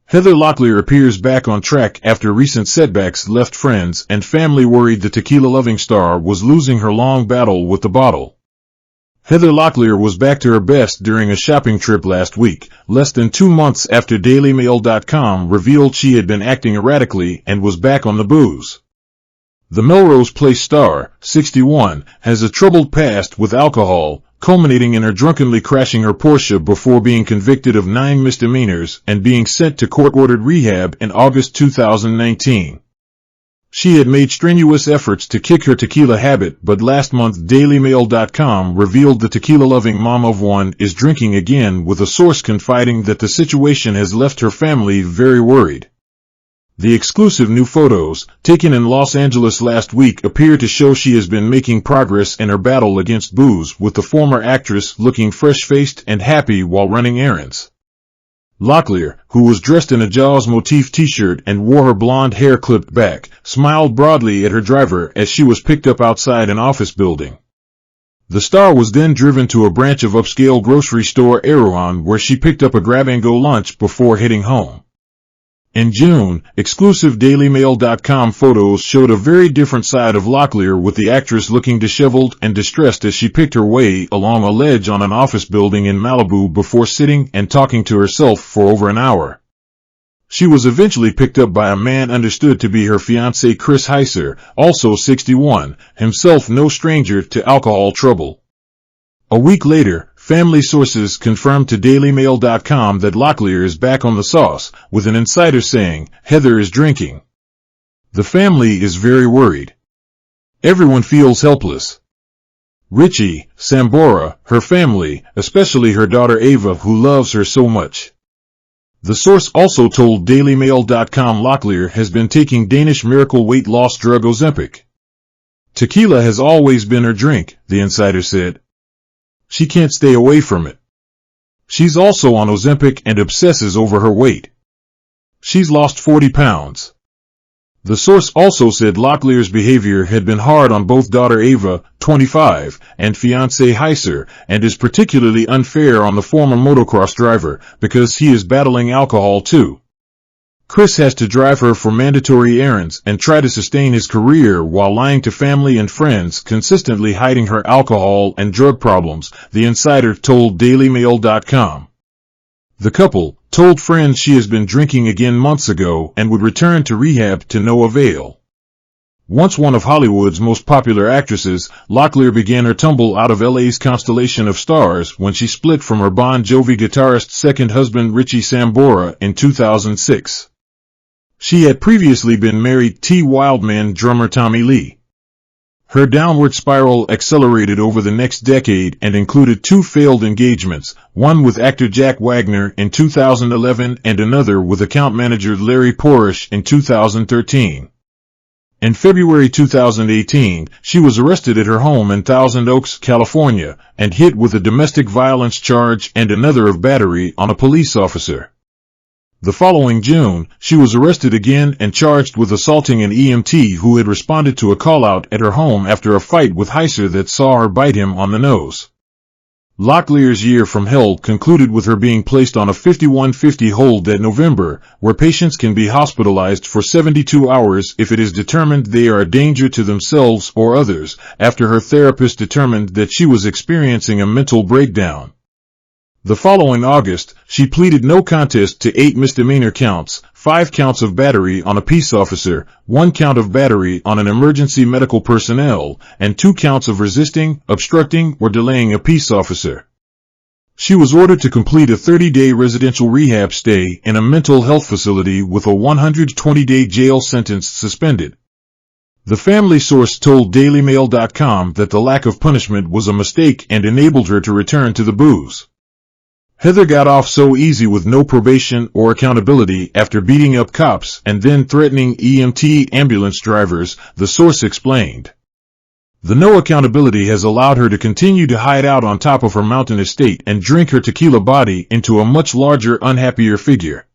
Heather Locklear appears back on track after recent setbacks left friends and family worried the tequila-loving star was losing her long battle with the bottle. Heather Locklear was back to her best during a shopping trip last week, less than 2 months after DailyMail.com revealed she had been acting erratically and was back on the booze. The Melrose Place star, 61, has a troubled past with alcohol, culminating in her drunkenly crashing her Porsche before being convicted of 9 misdemeanors and being sent to court-ordered rehab in August 2019. She had made strenuous efforts to kick her tequila habit, but last month DailyMail.com revealed the tequila-loving mom of one is drinking again, with a source confiding that the situation has left her family very worried. The exclusive new photos, taken in Los Angeles last week, appear to show she has been making progress in her battle against booze, with the former actress looking fresh-faced and happy while running errands. Locklear, who was dressed in a Jaws motif t-shirt and wore her blonde hair clipped back, smiled broadly at her driver as she was picked up outside an office building. The star was then driven to a branch of upscale grocery store Erewhon, where she picked up a grab-and-go lunch before heading home. In June, exclusive DailyMail.com photos showed a very different side of Locklear, with the actress looking disheveled and distressed as she picked her way along a ledge on an office building in Malibu before sitting and talking to herself for over an hour. She was eventually picked up by a man understood to be her fiancé Chris Heiser, also 61, himself no stranger to alcohol trouble. A week later, family sources confirmed to DailyMail.com that Locklear is back on the sauce, with an insider saying, "Heather is drinking. The family is very worried. Everyone feels helpless. Richie, Sambora, her family, especially her daughter Ava, who loves her so much." The source also told DailyMail.com Locklear has been taking Danish miracle weight loss drug Ozempic. "Tequila has always been her drink," the insider said. "She can't stay away from it. She's also on Ozempic and obsesses over her weight. She's lost 40 pounds. The source also said Locklear's behavior had been hard on both daughter Ava, 25, and fiancé Heiser, and is particularly unfair on the former motocross driver, because he is battling alcohol too. Chris has to drive her for mandatory errands and try to sustain his career while lying to family and friends, consistently hiding her alcohol and drug problems," the insider told DailyMail.com. The couple told friends she has been drinking again months ago and would return to rehab to no avail. Once one of Hollywood's most popular actresses, Locklear began her tumble out of LA's constellation of stars when she split from her Bon Jovi guitarist second husband Richie Sambora in 2006. She had previously been married to Wildman drummer Tommy Lee. Her downward spiral accelerated over the next decade and included 2 failed engagements, one with actor Jack Wagner in 2011 and another with account manager Larry Porish in 2013. In February 2018, she was arrested at her home in Thousand Oaks, California, and hit with a domestic violence charge and another of battery on a police officer. The following June, she was arrested again and charged with assaulting an EMT who had responded to a call-out at her home after a fight with Heiser that saw her bite him on the nose. Locklear's year from hell concluded with her being placed on a 5150 hold that November, where patients can be hospitalized for 72 hours if it is determined they are a danger to themselves or others, after her therapist determined that she was experiencing a mental breakdown. The following August, she pleaded no contest to 8 misdemeanor counts, 5 counts of battery on a peace officer, 1 count of battery on an emergency medical personnel, and 2 counts of resisting, obstructing, or delaying a peace officer. She was ordered to complete a 30-day residential rehab stay in a mental health facility with a 120-day jail sentence suspended. The family source told DailyMail.com that the lack of punishment was a mistake and enabled her to return to the booze. Heather got off so easy with no probation or accountability after beating up cops and then threatening EMT ambulance drivers, the source explained. The no accountability has allowed her to continue to hide out on top of her mountain estate and drink her tequila body into a much larger, unhappier figure.